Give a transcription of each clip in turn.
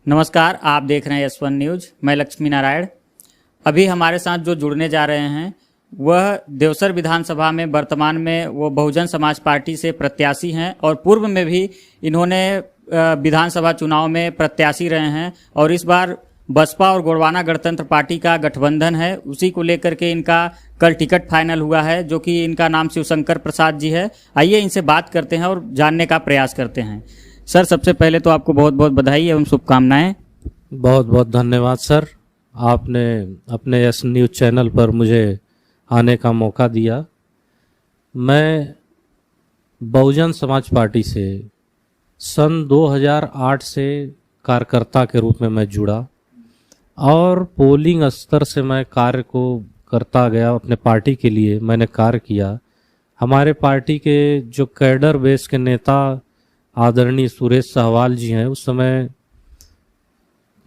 नमस्कार, आप देख रहे हैं S1 न्यूज। मैं लक्ष्मी नारायण। अभी हमारे साथ जो जुड़ने जा रहे हैं वह देवसर विधानसभा में वर्तमान में वो बहुजन समाज पार्टी से प्रत्याशी हैं और पूर्व में भी इन्होंने विधानसभा चुनाव में प्रत्याशी रहे हैं और इस बार बसपा और गोंडवाना गणतंत्र पार्टी का गठबंधन है, उसी को लेकर के इनका कल टिकट फाइनल हुआ है, जो कि इनका नाम शिवशंकर प्रसाद जी है। आइए इनसे बात करते हैं और जानने का प्रयास करते हैं। सर, सबसे पहले तो आपको बहुत बहुत बधाई एवं शुभकामनाएं। बहुत बहुत धन्यवाद सर, आपने अपने एस न्यूज चैनल पर मुझे आने का मौका दिया। मैं बहुजन समाज पार्टी से सन 2008 से कार्यकर्ता के रूप में मैं जुड़ा और पोलिंग स्तर से मैं कार्य को करता गया। अपने पार्टी के लिए मैंने कार्य किया। हमारे पार्टी के जो कैडर बेस के नेता आदरणीय सुरेश सहवाल जी हैं, उस समय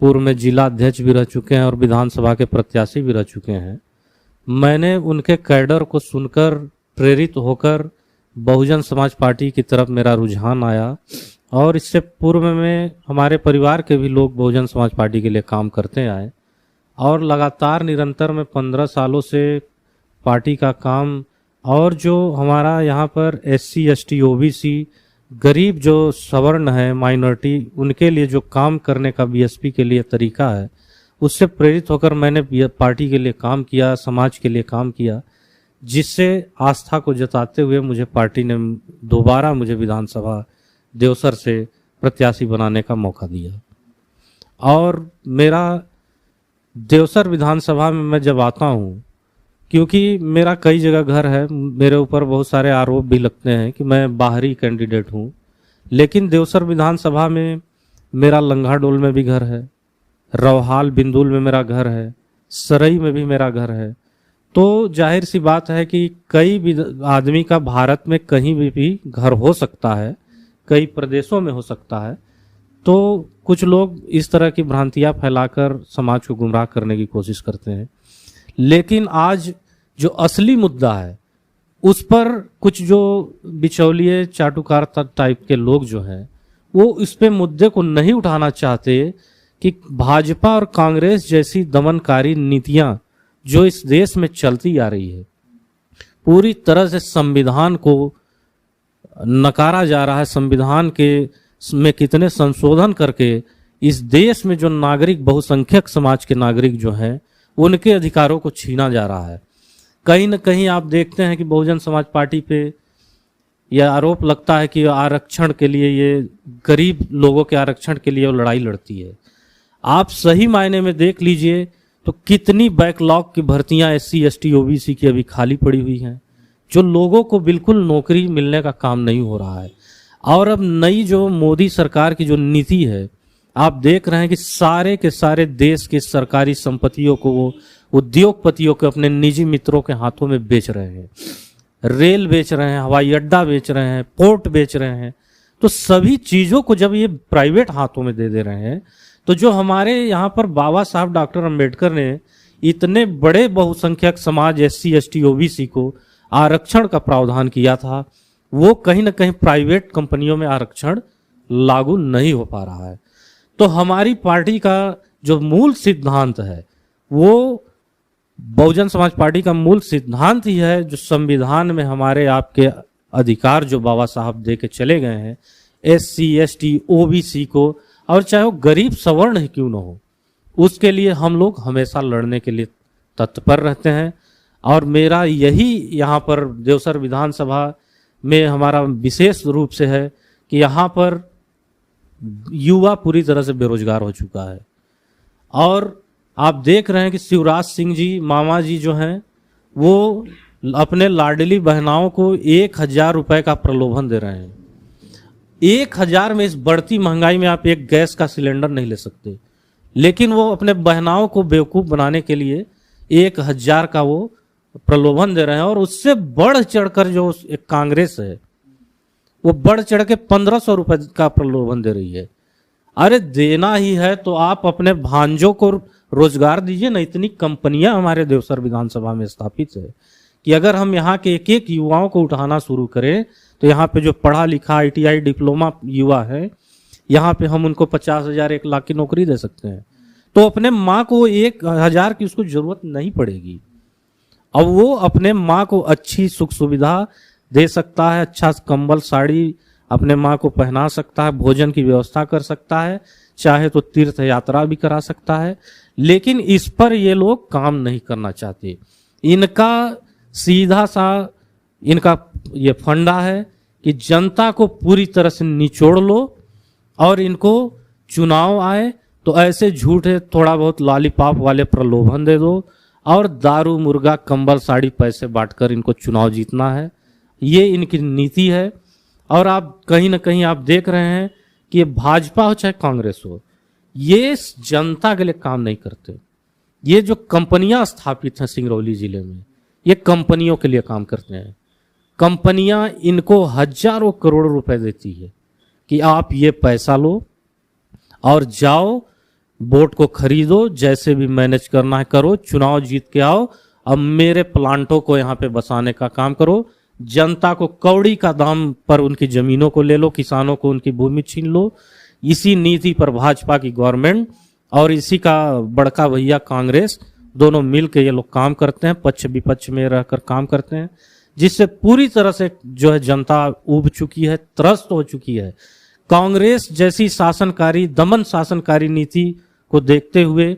पूर्व में जिला अध्यक्ष भी रह चुके हैं और विधानसभा के प्रत्याशी भी रह चुके हैं। मैंने उनके कैडर को सुनकर प्रेरित होकर बहुजन समाज पार्टी की तरफ मेरा रुझान आया और इससे पूर्व में हमारे परिवार के भी लोग बहुजन समाज पार्टी के लिए काम करते आए और लगातार निरंतर में 15 सालों से पार्टी का काम और जो हमारा यहाँ पर SC ST OBC गरीब जो सवर्ण है, माइनॉरिटी, उनके लिए जो काम करने का BSP के लिए तरीका है, उससे प्रेरित होकर मैंने पार्टी के लिए काम किया, समाज के लिए काम किया, जिससे आस्था को जताते हुए मुझे पार्टी ने दोबारा मुझे विधानसभा देवसर से प्रत्याशी बनाने का मौका दिया। और मेरा देवसर विधानसभा में मैं जब आता हूँ, क्योंकि मेरा कई जगह घर है, मेरे ऊपर बहुत सारे आरोप भी लगते हैं कि मैं बाहरी कैंडिडेट हूँ, लेकिन देवसर विधानसभा में मेरा लंघाडोल में भी घर है, रौहाल बिंदुल में मेरा घर है, सरई में भी मेरा घर है। तो जाहिर सी बात है कि कई आदमी का भारत में कहीं भी घर हो सकता है, कई प्रदेशों में हो सकता है। तो कुछ लोग इस तरह की भ्रांतियां फैलाकर समाज को गुमराह करने की कोशिश करते हैं, लेकिन आज जो असली मुद्दा है उस पर कुछ जो बिचौलिए चाटुकार टाइप के लोग जो हैं वो इस पे मुद्दे को नहीं उठाना चाहते कि भाजपा और कांग्रेस जैसी दमनकारी नीतियां जो इस देश में चलती आ रही है, पूरी तरह से संविधान को नकारा जा रहा है। संविधान के में कितने संशोधन करके इस देश में जो नागरिक, बहुसंख्यक समाज के नागरिक जो हैं, उनके अधिकारों को छीना जा रहा है। कहीं न कहीं आप देखते हैं कि बहुजन समाज पार्टी पे यह आरोप लगता है कि आरक्षण के लिए, ये गरीब लोगों के आरक्षण के लिए वो लड़ाई लड़ती है। आप सही मायने में देख लीजिए तो कितनी बैकलॉग की भर्तियां SC ST OBC की अभी खाली पड़ी हुई हैं, जो लोगों को बिल्कुल नौकरी मिलने का काम नहीं हो रहा है। और अब नई जो मोदी सरकार की जो नीति है, आप देख रहे हैं कि सारे के सारे देश की सरकारी संपत्तियों को वो उद्योगपतियों के अपने निजी मित्रों के हाथों में बेच रहे हैं। रेल बेच रहे हैं, हवाई अड्डा बेच रहे हैं, पोर्ट बेच रहे हैं। तो सभी चीजों को जब ये प्राइवेट हाथों में दे रहे हैं, तो जो हमारे यहाँ पर बाबा साहब डॉक्टर अंबेडकर ने इतने बड़े बहुसंख्यक समाज SC ST OBC को आरक्षण का प्रावधान किया था, वो कहीं ना कहीं प्राइवेट कंपनियों में आरक्षण लागू नहीं हो पा रहा है। तो हमारी पार्टी का जो मूल सिद्धांत है, वो बहुजन समाज पार्टी का मूल सिद्धांत ही है, जो संविधान में हमारे आपके अधिकार जो बाबा साहब दे के चले गए हैं SC ST OBC को, और चाहे वो गरीब सवर्ण ही क्यों न हो, उसके लिए हम लोग हमेशा लड़ने के लिए तत्पर रहते हैं। और मेरा यही यहाँ पर देवसर विधानसभा में हमारा विशेष रूप से है कि यहाँ पर युवा पूरी तरह से बेरोजगार हो चुका है। और आप देख रहे हैं कि शिवराज सिंह जी, मामा जी जो हैं, वो अपने लाडली बहनाओं को 1000 रुपए का प्रलोभन दे रहे हैं। 1000 में, इस बढ़ती महंगाई में आप एक गैस का सिलेंडर नहीं ले सकते, लेकिन वो अपने बहनाओं को बेवकूफ बनाने के लिए 1000 का वो प्रलोभन दे रहे हैं। और उससे बढ़ चढ़कर जो एक कांग्रेस है, वो बढ़ चढ़ के 1500 रुपए का प्रलोभन दे रही है। अरे देना ही है तो आप अपने भांजों को रोजगार दीजिए ना। इतनी कंपनियां हमारे देवसर विधानसभा में स्थापित है कि अगर हम यहाँ के एक एक युवाओं को उठाना शुरू करें तो यहाँ पे जो पढ़ा लिखा ITI डिप्लोमा युवा है, यहाँ पे हम उनको 50,000 1 लाख की नौकरी दे सकते हैं, तो अपने माँ को 1,000 की उसको जरूरत नहीं पड़ेगी। अब वो अपने माँ को अच्छी सुख सुविधा दे सकता है, अच्छा कंबल साड़ी अपने माँ को पहना सकता है, भोजन की व्यवस्था कर सकता है, चाहे तो तीर्थ यात्रा भी करा सकता है। लेकिन इस पर ये लोग काम नहीं करना चाहते। इनका सीधा सा इनका ये फंडा है कि जनता को पूरी तरह से निचोड़ लो और इनको चुनाव आए तो ऐसे झूठे थोड़ा बहुत लॉलीपॉप वाले प्रलोभन दे दो और दारू मुर्गा कंबल साड़ी पैसे बांटकर इनको चुनाव जीतना है। ये इनकी नीति है। और आप कहीं ना कहीं आप देख रहे हैं कि ये भाजपा हो चाहे कांग्रेस हो, ये जनता के लिए काम नहीं करते। ये जो कंपनियां स्थापित हैं सिंगरौली जिले में, ये कंपनियों के लिए काम करते हैं। कंपनियां इनको हजारों करोड़ रुपए देती है कि आप ये पैसा लो और जाओ वोट को खरीदो, जैसे भी मैनेज करना है करो, चुनाव जीत के आओ, अब मेरे प्लांटों को यहाँ पे बसाने का काम करो, जनता को कौड़ी का दाम पर उनकी जमीनों को ले लो, किसानों को उनकी भूमि छीन लो। इसी नीति पर भाजपा की गवर्नमेंट और इसी का बड़का भैया कांग्रेस दोनों मिलकर ये लोग काम करते हैं, पक्ष विपक्ष में रहकर काम करते हैं, जिससे पूरी तरह से जो है जनता उब चुकी है, त्रस्त हो चुकी है। कांग्रेस जैसी शासनकारी दमन शासनकारी नीति को देखते हुए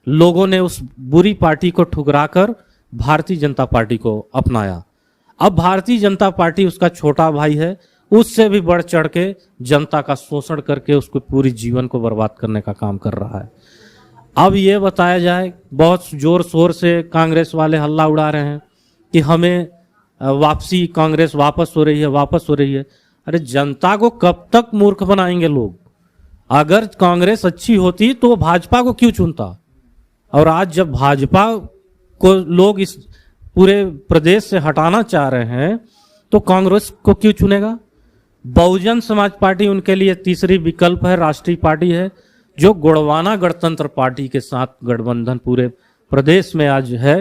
लोगों ने उस बुरी पार्टी को ठुकराकर भारतीय जनता पार्टी को अपनाया। अब भारतीय जनता पार्टी उसका छोटा भाई है, उससे भी बढ़ चढ़ के जनता का शोषण करके उसको पूरी जीवन को बर्बाद करने का काम कर रहा है। अब ये बताया जाए, बहुत जोर शोर से कांग्रेस वाले हल्ला उड़ा रहे हैं कि हमें वापसी, कांग्रेस वापस हो रही है, वापस हो रही है। अरे जनता को कब तक मूर्ख बनाएंगे लोग? अगर कांग्रेस अच्छी होती तो भाजपा को क्यों चुनता? और आज जब भाजपा को लोग इस पूरे प्रदेश से हटाना चाह रहे हैं तो कांग्रेस को क्यों चुनेगा? बहुजन समाज पार्टी उनके लिए तीसरी विकल्प है, राष्ट्रीय पार्टी है, जो गोंडवाना गणतंत्र पार्टी के साथ गठबंधन पूरे प्रदेश में आज है।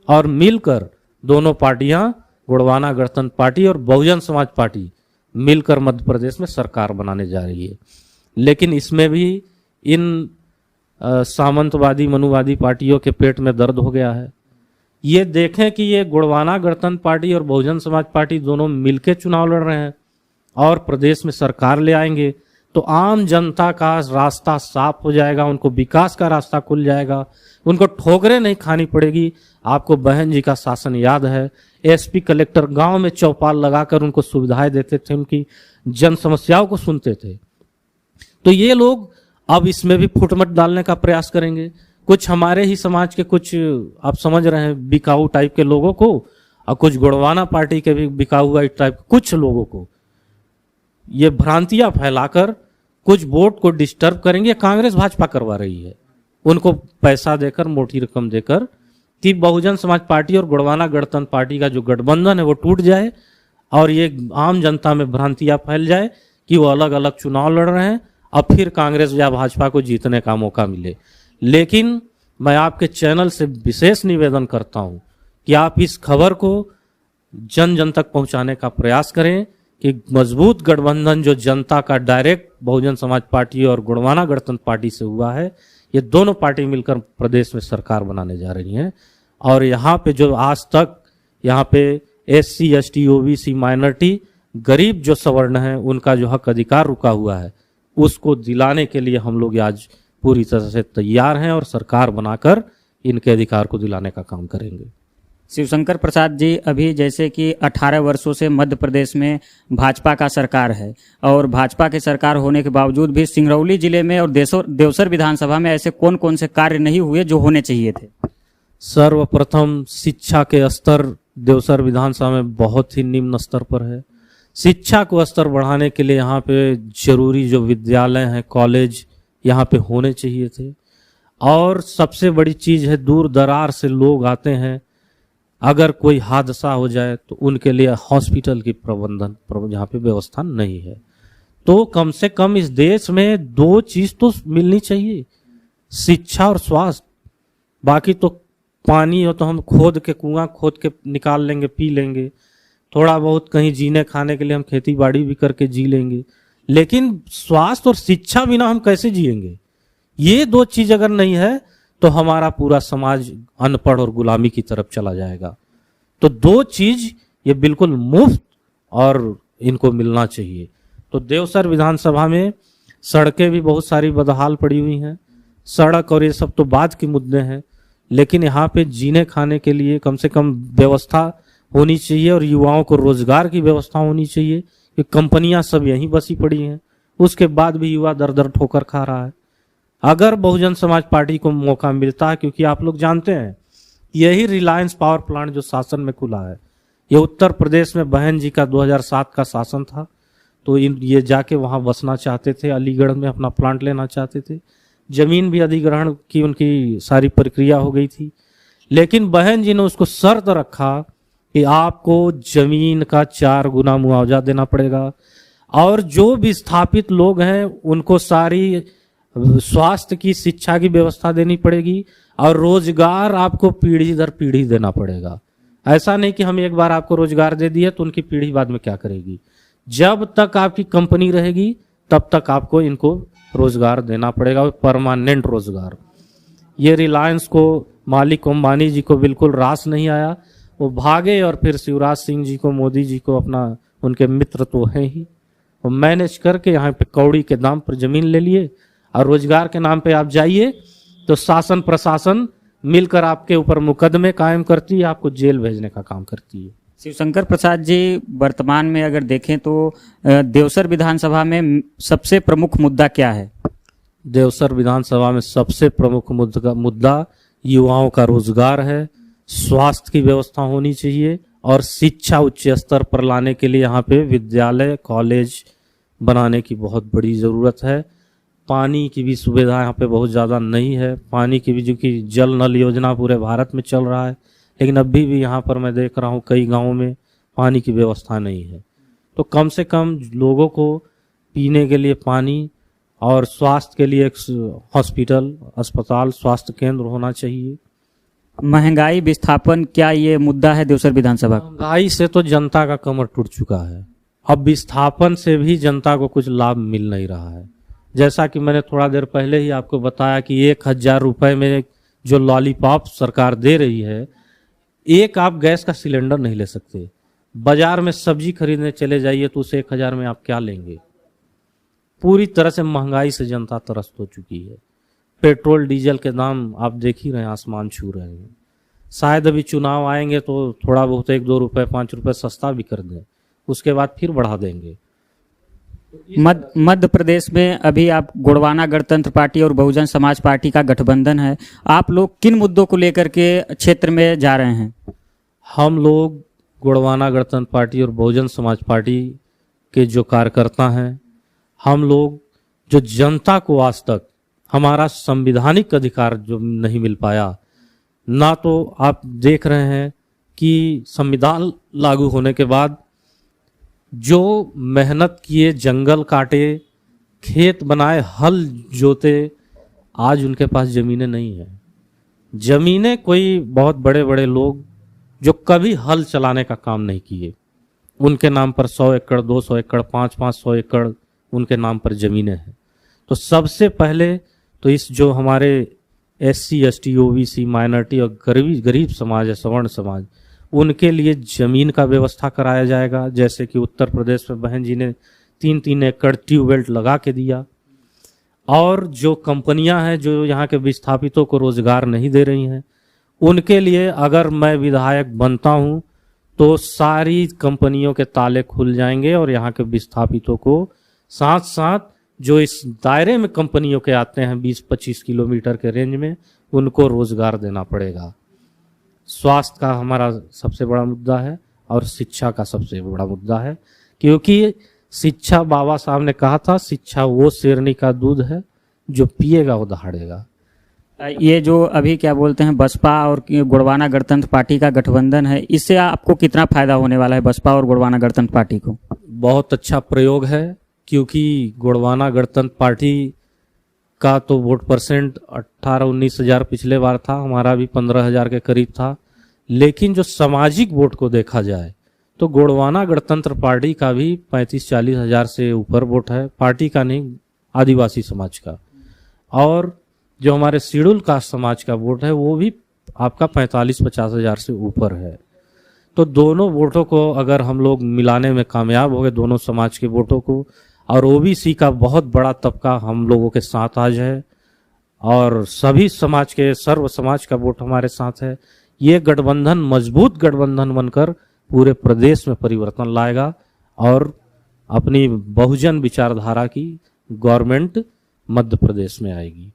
और मिलकर दोनों पार्टियां, गोंडवाना गणतंत्र पार्टी और बहुजन समाज पार्टी, मिलकर मध्य प्रदेश में सरकार बनाने जा रही है। लेकिन इसमें भी इन सामंतवादी मनोवादी पार्टियों के पेट में दर्द हो गया है। ये देखें कि ये गोंडवाना गणतंत्र पार्टी और बहुजन समाज पार्टी दोनों मिलकर चुनाव लड़ रहे हैं और प्रदेश में सरकार ले आएंगे तो आम जनता का रास्ता साफ हो जाएगा, उनको विकास का रास्ता खुल जाएगा, उनको ठोकरें नहीं खानी पड़ेगी। आपको बहन जी का शासन याद है, एसपी कलेक्टर गांव में चौपाल लगाकर उनको सुविधाएं देते थे, उनकी जन समस्याओं को सुनते थे। तो ये लोग अब इसमें भी फुटमट डालने का प्रयास करेंगे। कुछ हमारे ही समाज के कुछ, आप समझ रहे हैं, बिकाऊ टाइप के लोगों को और कुछ गोंडवाना पार्टी के भी बिकाऊ टाइप कुछ लोगों को ये भ्रांतियां फैलाकर कुछ वोट को डिस्टर्ब करेंगे। कांग्रेस भाजपा करवा रही है, उनको पैसा देकर, मोटी रकम देकर, कि बहुजन समाज पार्टी और गोंडवाना गणतंत्र पार्टी का जो गठबंधन है वो टूट जाए और ये आम जनता में भ्रांतियां फैल जाए कि वो अलग अलग चुनाव लड़ रहे हैं, अब फिर कांग्रेस या भाजपा को जीतने का मौका मिले। लेकिन मैं आपके चैनल से विशेष निवेदन करता हूं कि आप इस खबर को जन जन तक पहुंचाने का प्रयास करें कि मजबूत गठबंधन जो जनता का डायरेक्ट बहुजन समाज पार्टी और गोंडवाना गणतंत्र पार्टी से हुआ है, ये दोनों पार्टी मिलकर प्रदेश में सरकार बनाने जा रही हैं। और यहाँ पे जो आज तक यहाँ पे SC ST OBC माइनॉरिटी, गरीब जो सवर्ण हैं, उनका जो हक अधिकार रुका हुआ है, उसको दिलाने के लिए हम लोग आज पूरी तरह से तैयार हैं और सरकार बनाकर इनके अधिकार को दिलाने का काम करेंगे। शिवशंकर प्रसाद जी, अभी जैसे कि 18 वर्षों से मध्य प्रदेश में भाजपा का सरकार है और भाजपा की सरकार होने के बावजूद भी सिंगरौली जिले में और देवसर विधानसभा में ऐसे कौन कौन से कार्य नहीं हुए जो होने चाहिए थे? सर्वप्रथम शिक्षा के स्तर देवसर विधानसभा में बहुत ही निम्न स्तर पर है। शिक्षा को स्तर बढ़ाने के लिए यहाँ पे जरूरी जो विद्यालय हैं, कॉलेज यहाँ पे होने चाहिए थे। और सबसे बड़ी चीज है, दूर दरार से लोग आते हैं, अगर कोई हादसा हो जाए तो उनके लिए हॉस्पिटल की प्रबंधन यहाँ पे व्यवस्था नहीं है। तो कम से कम इस देश में दो चीज तो मिलनी चाहिए, शिक्षा और स्वास्थ्य। बाकी तो पानी हो तो हम खोद के, कुआं खोद के निकाल लेंगे, पी लेंगे, थोड़ा बहुत कहीं जीने खाने के लिए हम खेती बाड़ी भी करके जी लेंगे, लेकिन स्वास्थ्य और शिक्षा बिना हम कैसे जिएंगे? ये दो चीज अगर नहीं है तो हमारा पूरा समाज अनपढ़ और गुलामी की तरफ चला जाएगा। तो दो चीज ये बिल्कुल मुफ्त और इनको मिलना चाहिए। तो देवसर विधानसभा में सड़कें भी बहुत सारी बदहाल पड़ी हुई हैं। सड़क और ये सब तो बाद के मुद्दे हैं, लेकिन यहाँ पे जीने खाने के लिए कम से कम व्यवस्था होनी चाहिए और युवाओं को रोजगार की व्यवस्था होनी चाहिए कि कंपनियां सब यहीं बसी पड़ी हैं, उसके बाद भी युवा दर दर ठोकर खा रहा है। अगर बहुजन समाज पार्टी को मौका मिलता है, क्योंकि आप लोग जानते हैं यही रिलायंस पावर प्लांट जो शासन में खुला है, ये उत्तर प्रदेश में बहन जी का 2007 का शासन था, तो ये जाके वहां बसना चाहते थे, अलीगढ़ में अपना प्लांट लेना चाहते थे। जमीन भी अधिग्रहण की उनकी सारी प्रक्रिया हो गई थी, लेकिन बहन जी ने उसको शर्त रखा कि आपको जमीन का 4 गुना मुआवजा देना पड़ेगा और जो विस्थापित लोग हैं उनको सारी स्वास्थ्य की, शिक्षा की व्यवस्था देनी पड़ेगी और रोजगार आपको पीढ़ी दर पीढ़ी देना पड़ेगा। ऐसा नहीं कि हम एक बार आपको रोजगार दे दिए तो उनकी पीढ़ी बाद में क्या करेगी। जब तक आपकी कंपनी रहेगी तब तक आपको इनको रोजगार देना पड़ेगा, परमानेंट रोजगार। ये रिलायंस को, मालिक अंबानी जी को बिल्कुल रास नहीं आया, वो भागे और फिर शिवराज सिंह जी को, मोदी जी को, अपना उनके मित्र तो हैं ही, वो मैनेज करके यहाँ पे कौड़ी के दाम पर जमीन ले लिए और रोजगार के नाम पे आप जाइए तो शासन प्रशासन मिलकर आपके ऊपर मुकदमे कायम करती है, आपको जेल भेजने का काम करती है। शिवशंकर प्रसाद जी, वर्तमान में अगर देखें तो देवसर विधानसभा में सबसे प्रमुख मुद्दा क्या है? देवसर विधानसभा में सबसे प्रमुख मुद्दा युवाओं का रोजगार है, स्वास्थ्य की व्यवस्था होनी चाहिए और शिक्षा उच्च स्तर पर लाने के लिए यहाँ पे विद्यालय, कॉलेज बनाने की बहुत बड़ी ज़रूरत है। पानी की भी सुविधा यहाँ पे बहुत ज़्यादा नहीं है। पानी की भी, जो कि जल नल योजना पूरे भारत में चल रहा है, लेकिन अभी भी यहाँ पर मैं देख रहा हूँ कई गाँवों में पानी की व्यवस्था नहीं है। तो कम से कम लोगों को पीने के लिए पानी और स्वास्थ्य के लिए एक हॉस्पिटल, अस्पताल, स्वास्थ्य केंद्र होना चाहिए। महंगाई, विस्थापन, क्या ये मुद्दा है देवसर विधानसभा? महंगाई से तो जनता का कमर टूट चुका है, अब विस्थापन से भी जनता को कुछ लाभ मिल नहीं रहा है। जैसा कि मैंने थोड़ा देर पहले ही आपको बताया कि 1000 रुपए में जो लॉलीपॉप सरकार दे रही है, एक आप गैस का सिलेंडर नहीं ले सकते। बाजार में सब्जी खरीदने चले जाइए तो उस 1000 में आप क्या लेंगे? पूरी तरह से महंगाई से जनता त्रस्त हो चुकी है। पेट्रोल डीजल के दाम आप देख ही रहे हैं, आसमान छू रहे हैं। शायद अभी चुनाव आएंगे तो थोड़ा बहुत 1-2 रुपए, 5 रुपए सस्ता भी कर दें, उसके बाद फिर बढ़ा देंगे। मध्य प्रदेश में अभी आप गोंडवाना गणतंत्र पार्टी और बहुजन समाज पार्टी का गठबंधन है, आप लोग किन मुद्दों को लेकर के क्षेत्र में जा रहे हैं? हम लोग गोंडवाना गणतंत्र पार्टी और बहुजन समाज पार्टी के जो कार्यकर्ता हैं, हम लोग जो जनता को आज तक हमारा संवैधानिक अधिकार जो नहीं मिल पाया, ना तो आप देख रहे हैं कि संविधान लागू होने के बाद जो मेहनत किए, जंगल काटे, खेत बनाए, हल जोते, आज उनके पास ज़मीनें नहीं हैं। ज़मीनें कोई बहुत बड़े बड़े लोग जो कभी हल चलाने का काम नहीं किए, उनके नाम पर 100 एकड़, 200 एकड़, 500 एकड़ उनके नाम पर ज़मीनें हैं। तो सबसे पहले तो इस जो हमारे SC, ST, OBC, माइनॉरिटी और गरीब समाज है, सवर्ण समाज, उनके लिए ज़मीन का व्यवस्था कराया जाएगा। जैसे कि उत्तर प्रदेश में बहन जी ने 3-3 एकड़ ट्यूबवेल लगा के दिया। और जो कंपनियां हैं जो यहाँ के विस्थापितों को रोजगार नहीं दे रही हैं, उनके लिए अगर मैं विधायक बनता हूँ तो सारी कंपनियों के ताले खुल जाएंगे और यहाँ के विस्थापितों को साथ साथ जो इस दायरे में कंपनियों के आते हैं 20-25 किलोमीटर के रेंज में, उनको रोजगार देना पड़ेगा। स्वास्थ्य का हमारा सबसे बड़ा मुद्दा है और शिक्षा का सबसे बड़ा मुद्दा है, क्योंकि शिक्षा, बाबा साहब ने कहा था, शिक्षा वो शेरनी का दूध है जो पिएगा वो दहाड़ेगा। ये जो अभी क्या बोलते हैं बसपा और गोंडवाना गणतंत्र पार्टी का गठबंधन है, इससे आपको कितना फायदा होने वाला है बसपा और गोंडवाना गणतंत्र पार्टी को? बहुत अच्छा प्रयोग है, क्योंकि गोंडवाना गणतंत्र पार्टी का तो वोट परसेंट 18-19 हज़ार पिछले बार था, हमारा भी 15 हज़ार के करीब था। लेकिन जो सामाजिक वोट को देखा जाए तो गोंडवाना गणतंत्र पार्टी का भी 35-40 हजार से ऊपर वोट है, पार्टी का नहीं, आदिवासी समाज का। और जो हमारे शेड्यूल कास्ट समाज का वोट है वो भी आपका 45-50 हजार से ऊपर है। तो दोनों वोटों को अगर हम लोग मिलाने में कामयाब हो गए, दोनों समाज के वोटों को, और ओबीसी का बहुत बड़ा तबका हम लोगों के साथ आज है और सभी समाज के, सर्व समाज का वोट हमारे साथ है, ये गठबंधन मजबूत गठबंधन बनकर पूरे प्रदेश में परिवर्तन लाएगा और अपनी बहुजन विचारधारा की गवर्नमेंट मध्य प्रदेश में आएगी।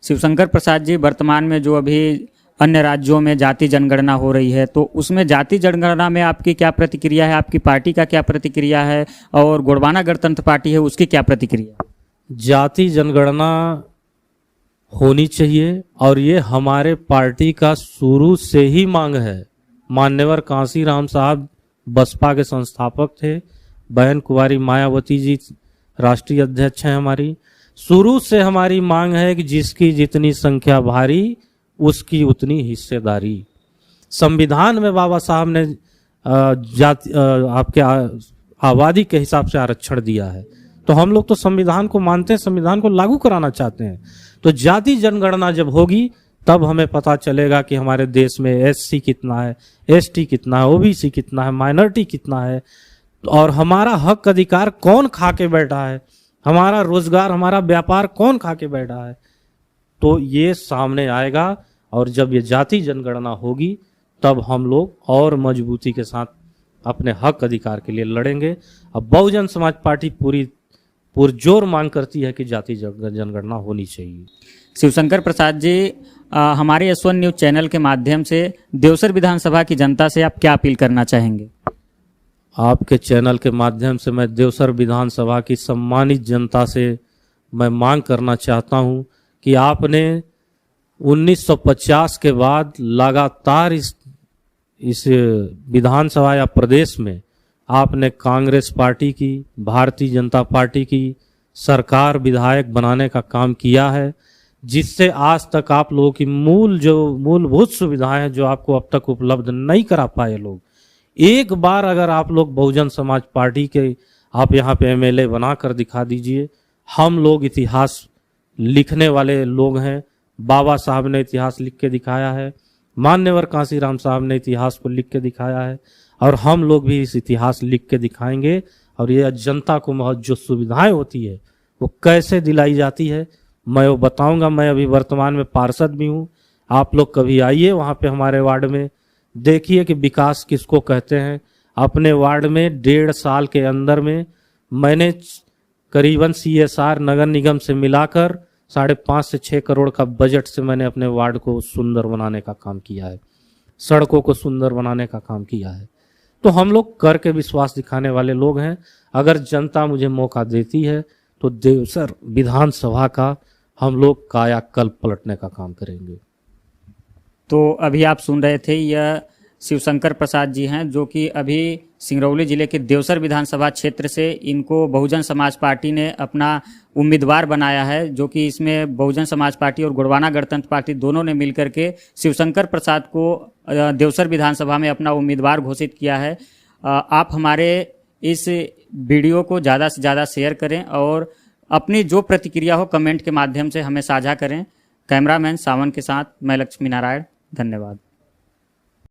शिवशंकर प्रसाद जी, वर्तमान में जो अभी अन्य राज्यों में जाति जनगणना हो रही है, तो उसमें जाति जनगणना में आपकी क्या प्रतिक्रिया है, आपकी पार्टी का क्या प्रतिक्रिया है, और गोंडवाना गणतंत्र पार्टी है उसकी क्या प्रतिक्रिया? जाति जनगणना होनी चाहिए और ये हमारे पार्टी का शुरू से ही मांग है। मान्यवर कांसीराम साहब बसपा के संस्थापक थे, बहन कुंवारी मायावती जी राष्ट्रीय अध्यक्ष हैं हमारी। शुरू से हमारी मांग है कि जिसकी जितनी संख्या भारी उसकी उतनी हिस्सेदारी। संविधान में बाबा साहब ने जाति आपके आबादी के हिसाब से आरक्षण दिया है, तो हम लोग तो संविधान को मानते हैं, संविधान को लागू कराना चाहते हैं। तो जाति जनगणना जब होगी तब हमें पता चलेगा कि हमारे देश में एससी कितना है, एसटी कितना है, ओबीसी कितना है, माइनॉरिटी कितना है, और हमारा हक अधिकार कौन खा के बैठा है, हमारा रोजगार, हमारा व्यापार कौन खा के बैठा है। तो ये सामने आएगा और जब ये जाति जनगणना होगी तब हम लोग और मजबूती के साथ अपने हक अधिकार के लिए लड़ेंगे। अब बहुजन समाज पार्टी पूरी पुरजोर मांग करती है कि जाति जनगणना होनी चाहिए। शिवशंकर प्रसाद जी, हमारे S1 न्यूज चैनल के माध्यम से देवसर विधानसभा की जनता से आप क्या अपील करना चाहेंगे? आपके चैनल के माध्यम से मैं देवसर विधानसभा की सम्मानित जनता से मैं मांग करना चाहता हूं कि आपने 1950 के बाद लगातार इस विधानसभा या प्रदेश में आपने कांग्रेस पार्टी की, भारतीय जनता पार्टी की सरकार विधायक बनाने का काम किया है, जिससे आज तक आप लोगों की मूलभूत सुविधाएं हैं जो आपको अब तक उपलब्ध नहीं करा पाए लोग। एक बार अगर आप लोग बहुजन समाज पार्टी के आप यहाँ पे एमएलए बना कर दिखा दीजिए। हम लोग इतिहास लिखने वाले लोग हैं, बाबा साहब ने इतिहास लिख के दिखाया है, मान्यवर कांसीराम साहब ने इतिहास को लिख के दिखाया है, और हम लोग भी इस इतिहास लिख के दिखाएंगे। और ये जनता को जो सुविधाएं होती है वो कैसे दिलाई जाती है मैं वो बताऊंगा। मैं अभी वर्तमान में पार्षद भी हूँ, आप लोग कभी आइए वहाँ पे हमारे वार्ड में, देखिए कि विकास किसको कहते हैं। अपने वार्ड में 1.5 साल के अंदर में मैंने करीबन CSR नगर निगम से मिलाकर 5.5 से 6 करोड़ का बजट से मैंने अपने वार्ड को सुंदर बनाने का काम किया है, सड़कों को सुंदर बनाने का काम किया है। तो हम लोग करके विश्वास दिखाने वाले लोग हैं। अगर जनता मुझे मौका देती है तो देवसर विधानसभा का हम लोग कायाकल्प पलटने का काम करेंगे। तो अभी आप सुन रहे थे, यह शिवशंकर प्रसाद जी हैं जो कि अभी सिंगरौली जिले के देवसर विधानसभा क्षेत्र से इनको बहुजन समाज पार्टी ने अपना उम्मीदवार बनाया है, जो कि इसमें बहुजन समाज पार्टी और गोंडवाना गणतंत्र पार्टी दोनों ने मिलकर के शिवशंकर प्रसाद को देवसर विधानसभा में अपना उम्मीदवार घोषित किया है। आप हमारे इस वीडियो को ज़्यादा से ज़्यादा शेयर करें और अपनी जो प्रतिक्रिया हो कमेंट के माध्यम से हमें साझा करें। कैमरामैन सावन के साथ मैं लक्ष्मी नारायण, धन्यवाद।